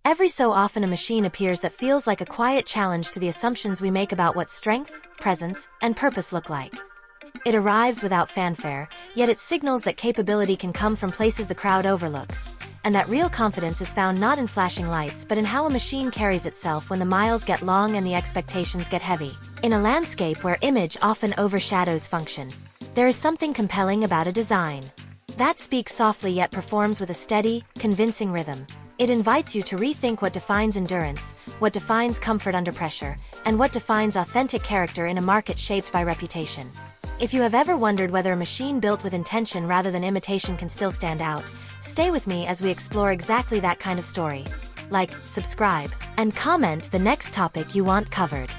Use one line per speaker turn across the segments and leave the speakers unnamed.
Every so often a machine appears that feels like a quiet challenge to the assumptions we make about what strength, presence, and purpose look like. It arrives without fanfare, yet it signals that capability can come from places the crowd overlooks, and that real confidence is found not in flashing lights but in how a machine carries itself when the miles get long and the expectations get heavy. In a landscape where image often overshadows function, there is something compelling about a design that speaks softly yet performs with a steady, convincing rhythm. It invites you to rethink what defines endurance, what defines comfort under pressure, and what defines authentic character in a market shaped by reputation. If you have ever wondered whether a machine built with intention rather than imitation can still stand out, stay with me as we explore exactly that kind of story. Like, subscribe, and comment the next topic you want covered.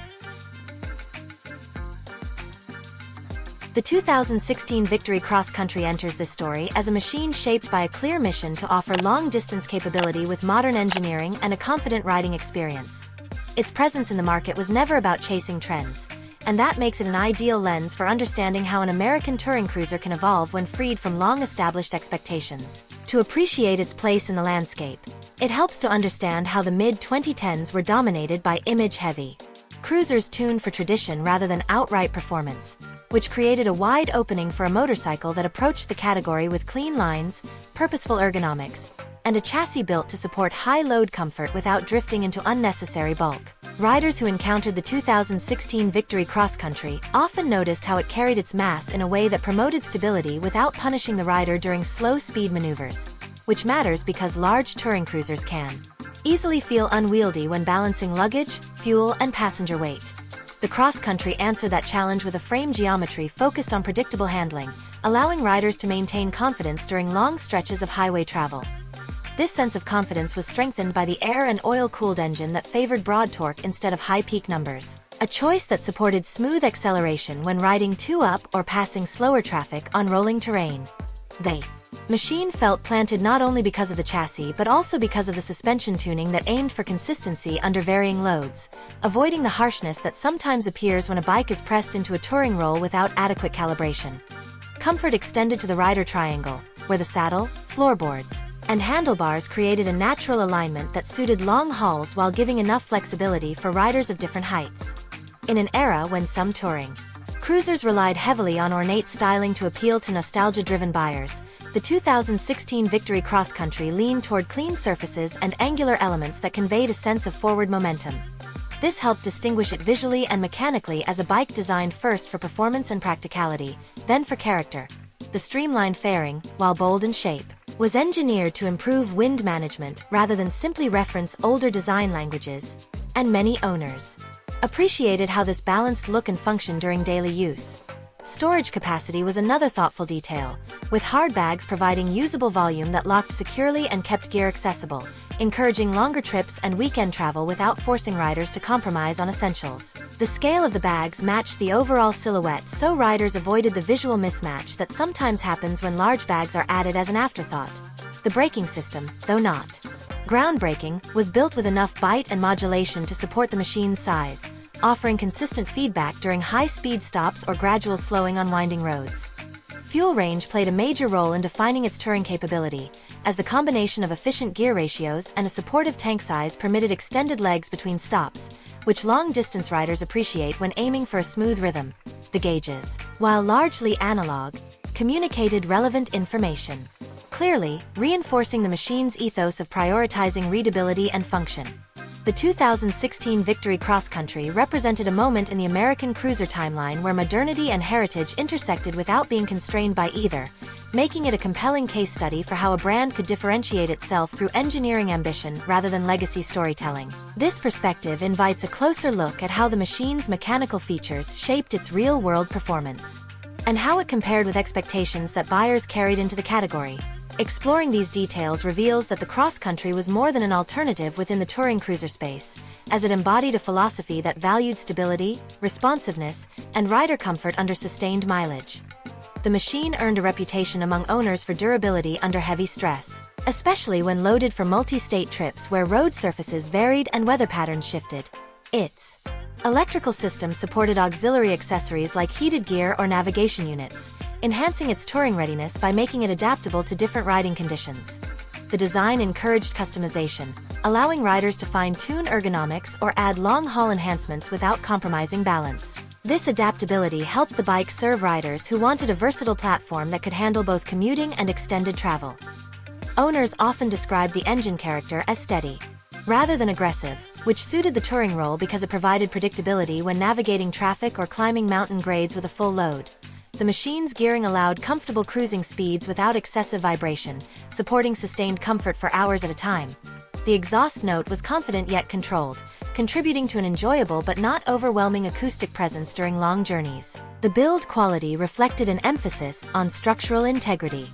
The 2016 Victory Cross Country enters this story as a machine shaped by a clear mission to offer long-distance capability with modern engineering and a confident riding experience. Its presence in the market was never about chasing trends, and that makes it an ideal lens for understanding how an American touring cruiser can evolve when freed from long-established expectations. To appreciate its place in the landscape, it helps to understand how the mid-2010s were dominated by image-heavy cruisers tuned for tradition rather than outright performance, which created a wide opening for a motorcycle that approached the category with clean lines, purposeful ergonomics, and a chassis built to support high load comfort without drifting into unnecessary bulk. Riders who encountered the 2016 Victory Cross Country often noticed how it carried its mass in a way that promoted stability without punishing the rider during slow-speed maneuvers, which matters because large touring cruisers can easily feel unwieldy when balancing luggage, fuel, and passenger weight. The Cross Country answered that challenge with a frame geometry focused on predictable handling, allowing riders to maintain confidence during long stretches of highway travel. This sense of confidence was strengthened by the air and oil-cooled engine that favored broad torque instead of high peak numbers, a choice that supported smooth acceleration when riding two-up or passing slower traffic on rolling terrain. The machine felt planted not only because of the chassis but also because of the suspension tuning that aimed for consistency under varying loads, avoiding the harshness that sometimes appears when a bike is pressed into a touring roll without adequate calibration. Comfort extended to the rider triangle, where the saddle, floorboards, and handlebars created a natural alignment that suited long hauls while giving enough flexibility for riders of different heights. In an era when some touring cruisers relied heavily on ornate styling to appeal to nostalgia-driven buyers, the 2016 Victory Cross Country leaned toward clean surfaces and angular elements that conveyed a sense of forward momentum. This helped distinguish it visually and mechanically as a bike designed first for performance and practicality, then for character. The streamlined fairing, while bold in shape, was engineered to improve wind management rather than simply reference older design languages, and many owners appreciated how this balanced look and function during daily use. Storage capacity was another thoughtful detail, with hard bags providing usable volume that locked securely and kept gear accessible, encouraging longer trips and weekend travel without forcing riders to compromise on essentials. The scale of the bags matched the overall silhouette, so riders avoided the visual mismatch that sometimes happens when large bags are added as an afterthought. The braking system, though not groundbreaking, was built with enough bite and modulation to support the machine's size, offering consistent feedback during high-speed stops or gradual slowing on winding roads. Fuel range played a major role in defining its touring capability, as the combination of efficient gear ratios and a supportive tank size permitted extended legs between stops, which long-distance riders appreciate when aiming for a smooth rhythm. The gauges, while largely analog, communicated relevant information, clearly reinforcing the machine's ethos of prioritizing readability and function. The 2016 Victory Cross Country represented a moment in the American cruiser timeline where modernity and heritage intersected without being constrained by either, making it a compelling case study for how a brand could differentiate itself through engineering ambition rather than legacy storytelling. This perspective invites a closer look at how the machine's mechanical features shaped its real-world performance, and how it compared with expectations that buyers carried into the category. Exploring these details reveals that the Cross Country was more than an alternative within the touring cruiser space, as it embodied a philosophy that valued stability, responsiveness, and rider comfort under sustained mileage. The machine earned a reputation among owners for durability under heavy stress, especially when loaded for multi-state trips where road surfaces varied and weather patterns shifted. Its electrical system supported auxiliary accessories like heated gear or navigation units, enhancing its touring readiness by making it adaptable to different riding conditions. The design encouraged customization, allowing riders to fine-tune ergonomics or add long-haul enhancements without compromising balance. This adaptability helped the bike serve riders who wanted a versatile platform that could handle both commuting and extended travel. Owners often described the engine character as steady, rather than aggressive, which suited the touring role because it provided predictability when navigating traffic or climbing mountain grades with a full load. The machine's gearing allowed comfortable cruising speeds without excessive vibration, supporting sustained comfort for hours at a time. The exhaust note was confident yet controlled, contributing to an enjoyable but not overwhelming acoustic presence during long journeys. The build quality reflected an emphasis on structural integrity,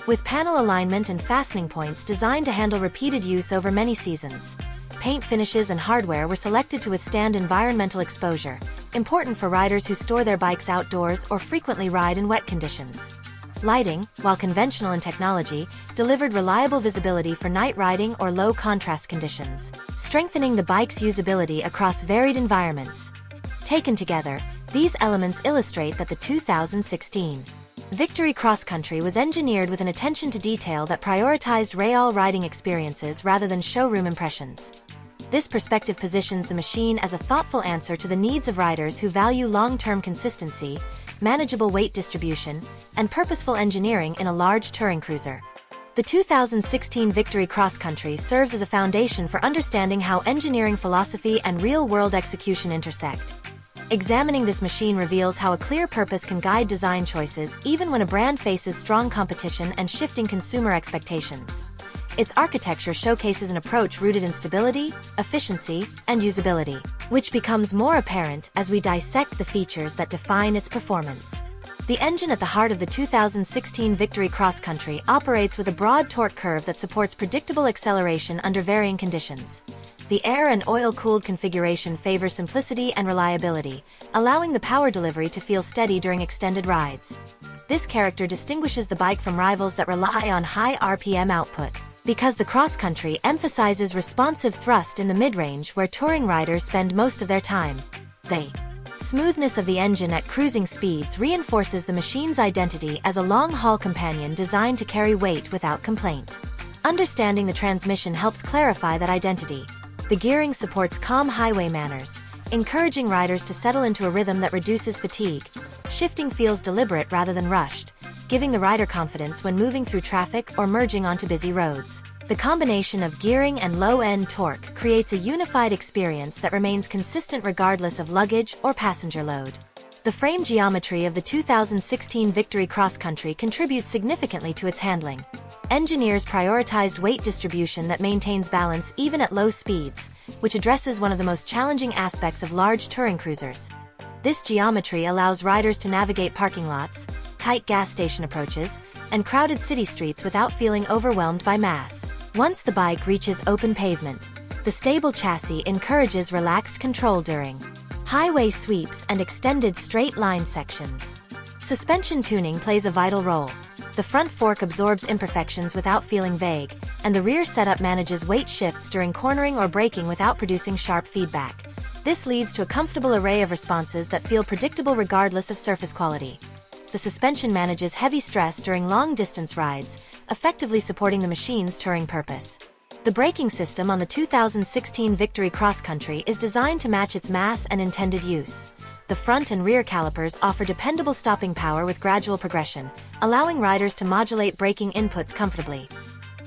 with panel alignment and fastening points designed to handle repeated use over many seasons. Paint finishes and hardware were selected to withstand environmental exposure, important for riders who store their bikes outdoors or frequently ride in wet conditions. Lighting, while conventional in technology, delivered reliable visibility for night riding or low-contrast conditions, strengthening the bike's usability across varied environments. Taken together, these elements illustrate that the 2016 Victory Cross Country was engineered with an attention to detail that prioritized real riding experiences rather than showroom impressions. This perspective positions the machine as a thoughtful answer to the needs of riders who value long-term consistency, manageable weight distribution, and purposeful engineering in a large touring cruiser. The 2016 Victory Cross Country serves as a foundation for understanding how engineering philosophy and real-world execution intersect. Examining this machine reveals how a clear purpose can guide design choices even when a brand faces strong competition and shifting consumer expectations. Its architecture showcases an approach rooted in stability, efficiency, and usability, which becomes more apparent as we dissect the features that define its performance. The engine at the heart of the 2016 Victory Cross Country operates with a broad torque curve that supports predictable acceleration under varying conditions. The air and oil-cooled configuration favors simplicity and reliability, allowing the power delivery to feel steady during extended rides. This character distinguishes the bike from rivals that rely on high RPM output, because the Cross Country emphasizes responsive thrust in the mid-range where touring riders spend most of their time. The smoothness of the engine at cruising speeds reinforces the machine's identity as a long-haul companion designed to carry weight without complaint. Understanding the transmission helps clarify that identity. The gearing supports calm highway manners, encouraging riders to settle into a rhythm that reduces fatigue. Shifting feels deliberate rather than rushed, giving the rider confidence when moving through traffic or merging onto busy roads. The combination of gearing and low-end torque creates a unified experience that remains consistent regardless of luggage or passenger load. The frame geometry of the 2016 Victory Cross Country contributes significantly to its handling. Engineers prioritized weight distribution that maintains balance even at low speeds, which addresses one of the most challenging aspects of large touring cruisers. This geometry allows riders to navigate parking lots, tight gas station approaches, and crowded city streets without feeling overwhelmed by mass. Once the bike reaches open pavement, the stable chassis encourages relaxed control during highway sweeps and extended straight-line sections. Suspension tuning plays a vital role. The front fork absorbs imperfections without feeling vague, and the rear setup manages weight shifts during cornering or braking without producing sharp feedback. This leads to a comfortable array of responses that feel predictable regardless of surface quality. The suspension manages heavy stress during long-distance rides, effectively supporting the machine's touring purpose. The braking system on the 2016 Victory Cross Country is designed to match its mass and intended use. The front and rear calipers offer dependable stopping power with gradual progression, allowing riders to modulate braking inputs comfortably.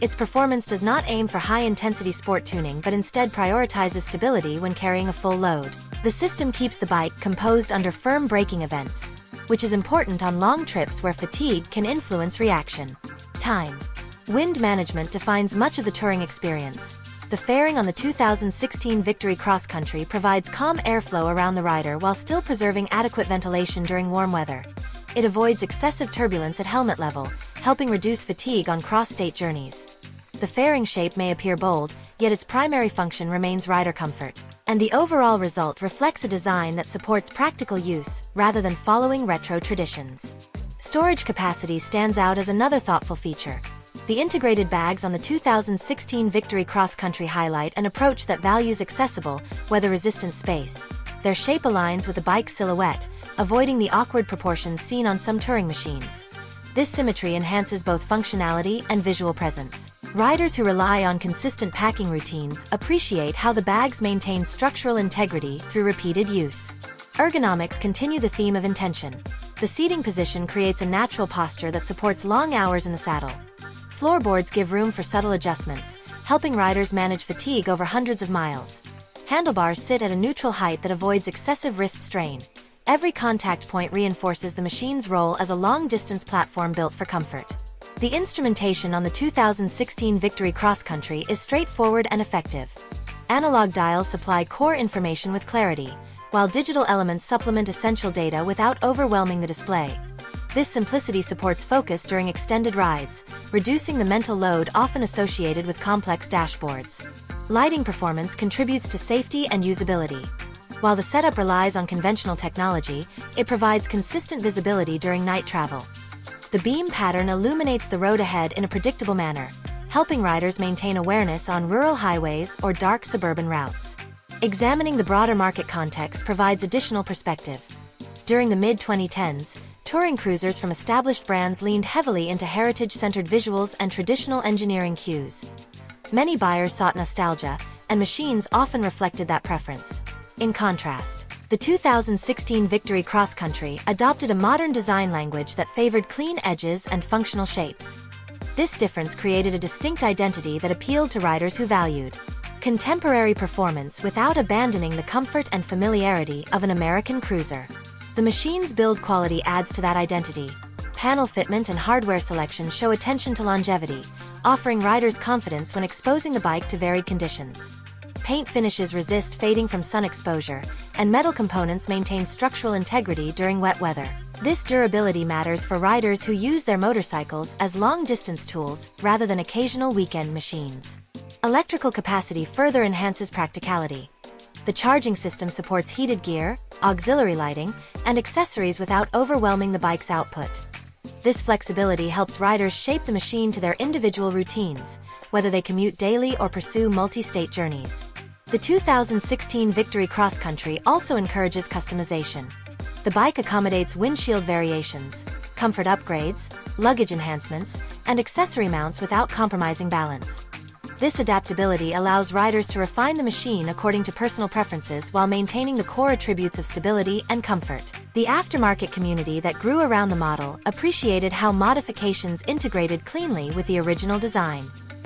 Its performance does not aim for high-intensity sport tuning but instead prioritizes stability when carrying a full load. The system keeps the bike composed under firm braking events, which is important on long trips where fatigue can influence reaction time. Wind management defines much of the touring experience. The fairing on the 2016 Victory Cross Country provides calm airflow around the rider while still preserving adequate ventilation during warm weather. It avoids excessive turbulence at helmet level, helping reduce fatigue on cross-state journeys. The fairing shape may appear bold, yet its primary function remains rider comfort, and the overall result reflects a design that supports practical use, rather than following retro traditions. Storage capacity stands out as another thoughtful feature. The integrated bags on the 2016 Victory Cross Country highlight an approach that values accessible, weather-resistant space. Their shape aligns with the bike's silhouette, avoiding the awkward proportions seen on some touring machines. This symmetry enhances both functionality and visual presence. Riders who rely on consistent packing routines appreciate how the bags maintain structural integrity through repeated use. Ergonomics continue the theme of intention. The seating position creates a natural posture that supports long hours in the saddle. Floorboards give room for subtle adjustments, helping riders manage fatigue over hundreds of miles. Handlebars sit at a neutral height that avoids excessive wrist strain. Every contact point reinforces the machine's role as a long-distance platform built for comfort. The instrumentation on the 2016 Victory Cross Country is straightforward and effective. Analog dials supply core information with clarity, while digital elements supplement essential data without overwhelming the display. This simplicity supports focus during extended rides, reducing the mental load often associated with complex dashboards. Lighting performance contributes to safety and usability. While the setup relies on conventional technology, it provides consistent visibility during night travel. The beam pattern illuminates the road ahead in a predictable manner, helping riders maintain awareness on rural highways or dark suburban routes. Examining the broader market context provides additional perspective. During the mid-2010s, touring cruisers from established brands leaned heavily into heritage-centered visuals and traditional engineering cues. Many buyers sought nostalgia, and machines often reflected that preference. In contrast, the 2016 Victory Cross Country adopted a modern design language that favored clean edges and functional shapes. This difference created a distinct identity that appealed to riders who valued contemporary performance without abandoning the comfort and familiarity of an American cruiser. The machine's build quality adds to that identity. Panel fitment and hardware selection show attention to longevity, offering riders confidence when exposing the bike to varied conditions. Paint finishes resist fading from sun exposure, and metal components maintain structural integrity during wet weather. This durability matters for riders who use their motorcycles as long-distance tools rather than occasional weekend machines. Electrical capacity further enhances practicality. The charging system supports heated gear, auxiliary lighting, and accessories without overwhelming the bike's output. This flexibility helps riders shape the machine to their individual routines, whether they commute daily or pursue multi-state journeys. The 2016 Victory Cross Country also encourages customization. The bike accommodates windshield variations, comfort upgrades, luggage enhancements, and accessory mounts without compromising balance. This adaptability allows riders to refine the machine according to personal preferences while maintaining the core attributes of stability and comfort. The aftermarket community that grew around the model appreciated how modifications integrated cleanly with the original design.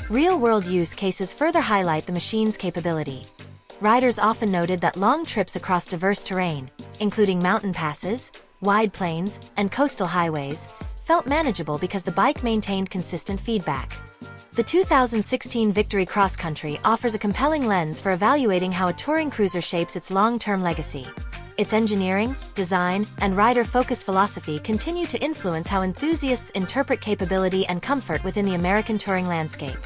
Real-world use cases further highlight the machine's capability. Riders often noted that long trips across diverse terrain, including mountain passes, wide plains, and coastal highways, felt manageable because the bike maintained consistent feedback. The 2016 Victory Cross Country offers a compelling lens for evaluating how a touring cruiser shapes its long-term legacy. Its engineering, design, and rider-focused philosophy continue to influence how enthusiasts interpret capability and comfort within the American touring landscape.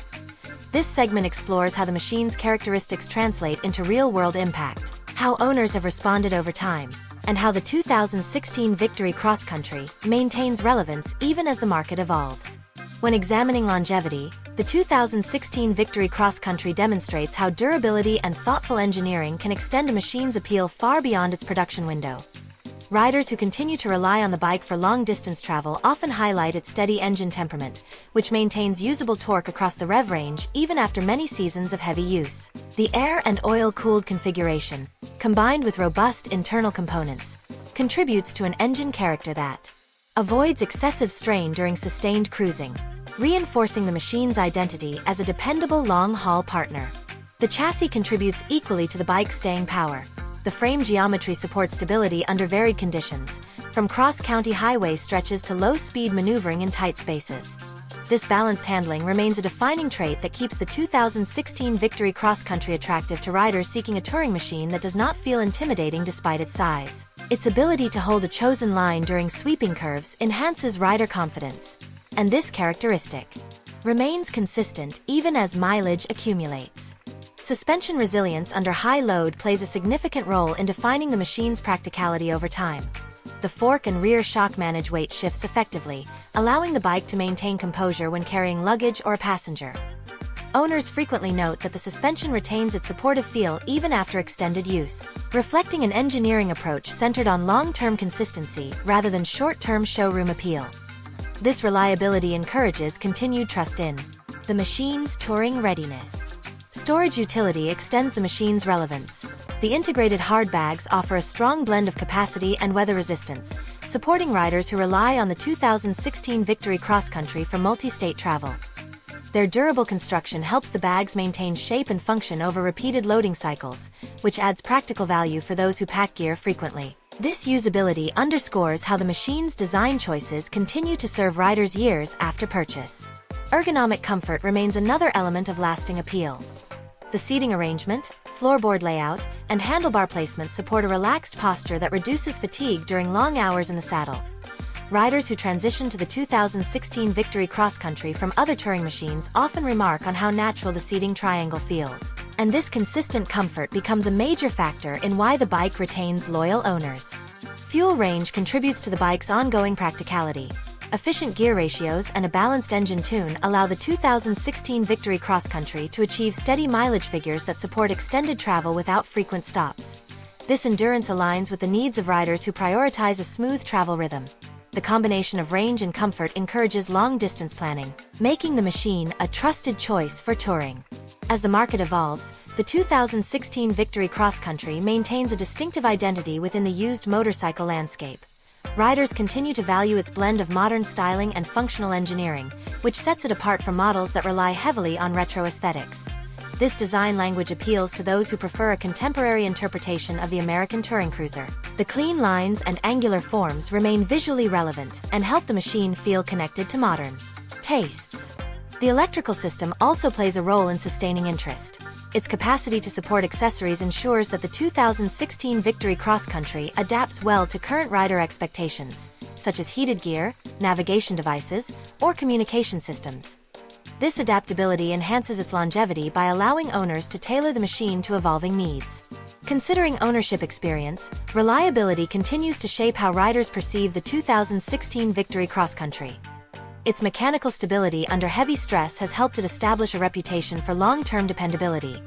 This segment explores how the machine's characteristics translate into real-world impact, how owners have responded over time, and how the 2016 Victory Cross Country maintains relevance even as the market evolves. When examining longevity, the 2016 Victory Cross Country demonstrates how durability and thoughtful engineering can extend a machine's appeal far beyond its production window. Riders who continue to rely on the bike for long-distance travel often highlight its steady engine temperament, which maintains usable torque across the rev range even after many seasons of heavy use. The air and oil-cooled configuration, combined with robust internal components, contributes to an engine character that avoids excessive strain during sustained cruising, reinforcing the machine's identity as a dependable long-haul partner. The chassis contributes equally to the bike's staying power. The frame geometry supports stability under varied conditions, from cross-county highway stretches to low-speed maneuvering in tight spaces. This balanced handling remains a defining trait that keeps the 2016 Victory Cross Country attractive to riders seeking a touring machine that does not feel intimidating despite its size. Its ability to hold a chosen line during sweeping curves enhances rider confidence, and this characteristic remains consistent even as mileage accumulates. Suspension resilience under high load plays a significant role in defining the machine's practicality over time. The fork and rear shock manage weight shifts effectively, allowing the bike to maintain composure when carrying luggage or a passenger. Owners frequently note that the suspension retains its supportive feel even after extended use, reflecting an engineering approach centered on long-term consistency rather than short-term showroom appeal. This reliability encourages continued trust in The machine's touring readiness. Storage utility extends the machine's relevance. The integrated hard bags offer a strong blend of capacity and weather resistance, supporting riders who rely on the 2016 Victory Cross Country for multi-state travel. Their durable construction helps the bags maintain shape and function over repeated loading cycles, which adds practical value for those who pack gear frequently. This usability underscores how the machine's design choices continue to serve riders years after purchase. Ergonomic comfort remains another element of lasting appeal. The seating arrangement, floorboard layout, and handlebar placement support a relaxed posture that reduces fatigue during long hours in the saddle. Riders who transition to the 2016 Victory Cross Country from other touring machines often remark on how natural the seating triangle feels. And this consistent comfort becomes a major factor in why the bike retains loyal owners. Fuel range contributes to the bike's ongoing practicality. Efficient gear ratios and a balanced engine tune allow the 2016 Victory Cross Country to achieve steady mileage figures that support extended travel without frequent stops. This endurance aligns with the needs of riders who prioritize a smooth travel rhythm. The combination of range and comfort encourages long-distance planning, making the machine a trusted choice for touring. As the market evolves, the 2016 Victory Cross Country maintains a distinctive identity within the used motorcycle landscape. Riders continue to value its blend of modern styling and functional engineering, which sets it apart from models that rely heavily on retro aesthetics. This design language appeals to those who prefer a contemporary interpretation of the American touring cruiser. The clean lines and angular forms remain visually relevant and help the machine feel connected to modern tastes. The electrical system also plays a role in sustaining interest. Its capacity to support accessories ensures that the 2016 Victory Cross Country adapts well to current rider expectations, such as heated gear, navigation devices, or communication systems. This adaptability enhances its longevity by allowing owners to tailor the machine to evolving needs. Considering ownership experience, reliability continues to shape how riders perceive the 2016 Victory Cross Country. Its mechanical stability under heavy stress has helped it establish a reputation for long-term dependability.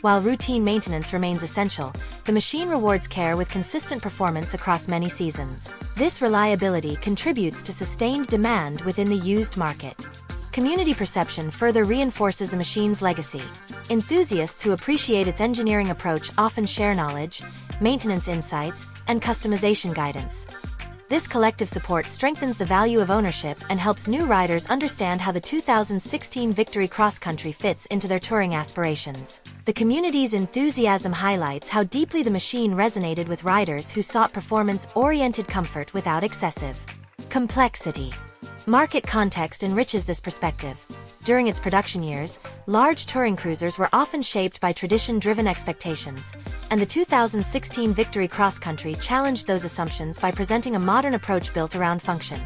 While routine maintenance remains essential, the machine rewards care with consistent performance across many seasons. This reliability contributes to sustained demand within the used market. Community perception further reinforces the machine's legacy. Enthusiasts who appreciate its engineering approach often share knowledge, maintenance insights, and customization guidance. This collective support strengthens the value of ownership and helps new riders understand how the 2016 Victory Cross Country fits into their touring aspirations. The community's enthusiasm highlights how deeply the machine resonated with riders who sought performance-oriented comfort without excessive complexity. Market context enriches this perspective. During its production years, large touring cruisers were often shaped by tradition-driven expectations, and the 2016 Victory Cross Country challenged those assumptions by presenting a modern approach built around function.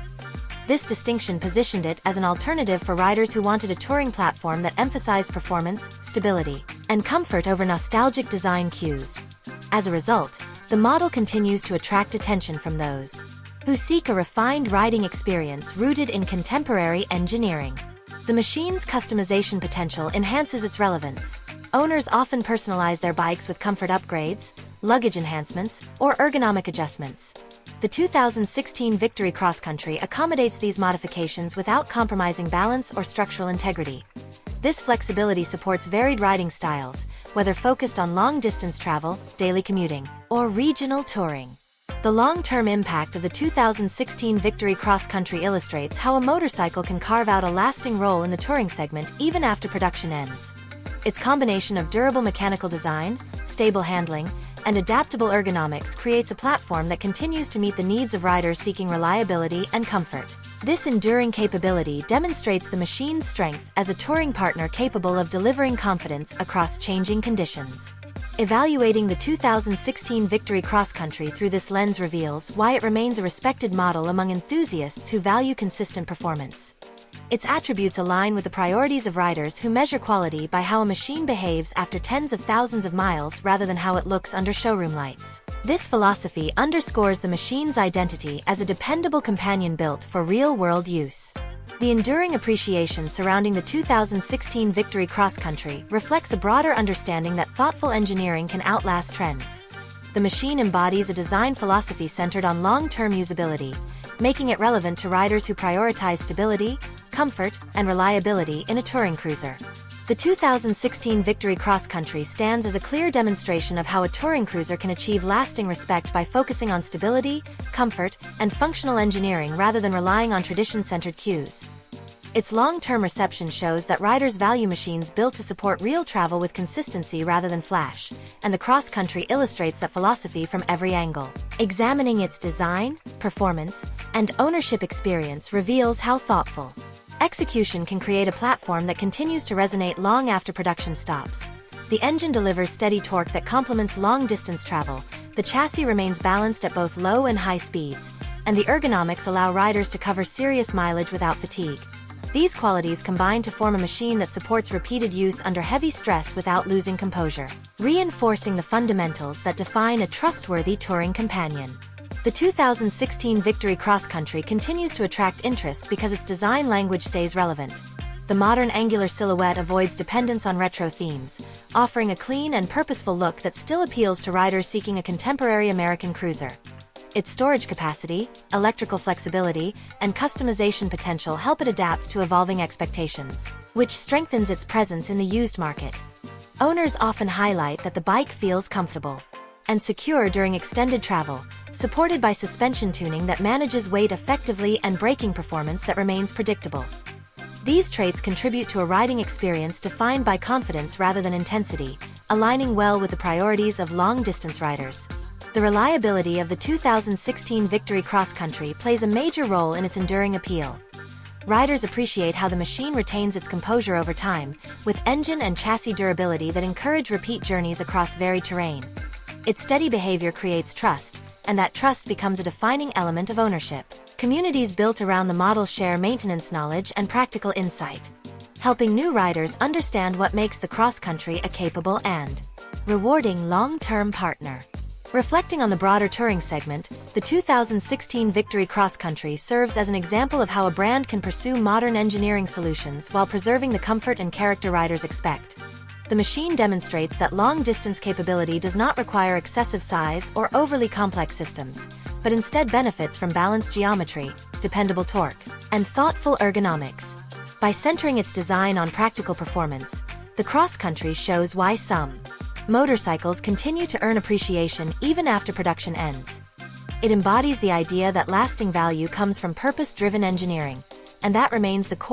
This distinction positioned it as an alternative for riders who wanted a touring platform that emphasized performance, stability, and comfort over nostalgic design cues. As a result, the model continues to attract attention from those who seek a refined riding experience rooted in contemporary engineering. The machine's customization potential enhances its relevance. Owners often personalize their bikes with comfort upgrades, luggage enhancements, or ergonomic adjustments. The 2016 Victory Cross Country accommodates these modifications without compromising balance or structural integrity. This flexibility supports varied riding styles, whether focused on long-distance travel, daily commuting, or regional touring. The long-term impact of the 2016 Victory Cross Country illustrates how a motorcycle can carve out a lasting role in the touring segment even after production ends. Its combination of durable mechanical design, stable handling, and adaptable ergonomics creates a platform that continues to meet the needs of riders seeking reliability and comfort. This enduring capability demonstrates the machine's strength as a touring partner capable of delivering confidence across changing conditions. Evaluating the 2016 Victory Cross Country through this lens reveals why it remains a respected model among enthusiasts who value consistent performance. Its attributes align with the priorities of riders who measure quality by how a machine behaves after tens of thousands of miles rather than how it looks under showroom lights. This philosophy underscores the machine's identity as a dependable companion built for real-world use. The enduring appreciation surrounding the 2016 Victory Cross Country reflects a broader understanding that thoughtful engineering can outlast trends. The machine embodies a design philosophy centered on long-term usability, making it relevant to riders who prioritize stability, comfort, and reliability in a touring cruiser. The 2016 Victory Cross Country stands as a clear demonstration of how a touring cruiser can achieve lasting respect by focusing on stability, comfort, and functional engineering rather than relying on tradition-centered cues. Its long-term reception shows that riders value machines built to support real travel with consistency rather than flash, and the Cross Country illustrates that philosophy from every angle. Examining its design, performance, and ownership experience reveals how thoughtful execution can create a platform that continues to resonate long after production stops. The engine delivers steady torque that complements long-distance travel, the chassis remains balanced at both low and high speeds, and the ergonomics allow riders to cover serious mileage without fatigue. These qualities combine to form a machine that supports repeated use under heavy stress without losing composure, reinforcing the fundamentals that define a trustworthy touring companion. The 2016 Victory Cross Country continues to attract interest because its design language stays relevant. The modern angular silhouette avoids dependence on retro themes, offering a clean and purposeful look that still appeals to riders seeking a contemporary American cruiser. Its storage capacity, electrical flexibility, and customization potential help it adapt to evolving expectations, which strengthens its presence in the used market. Owners often highlight that the bike feels comfortable and secure during extended travel, supported by suspension tuning that manages weight effectively and braking performance that remains predictable. These traits contribute to a riding experience defined by confidence rather than intensity, aligning well with the priorities of long-distance riders. The reliability of the 2016 Victory Cross Country plays a major role in its enduring appeal. Riders appreciate how the machine retains its composure over time, with engine and chassis durability that encourage repeat journeys across varied terrain. Its steady behavior creates trust, and that trust becomes a defining element of ownership. Communities built around the model share maintenance knowledge and practical insight, helping new riders understand what makes the cross country a capable and rewarding long-term partner. Reflecting on the broader touring segment, the 2016 Victory Cross Country serves as an example of how a brand can pursue modern engineering solutions while preserving the comfort and character riders expect. The machine demonstrates that long-distance capability does not require excessive size or overly complex systems, but instead benefits from balanced geometry, dependable torque, and thoughtful ergonomics. By centering its design on practical performance, the Cross Country shows why some motorcycles continue to earn appreciation even after production ends. It embodies the idea that lasting value comes from purpose-driven engineering, and that remains the core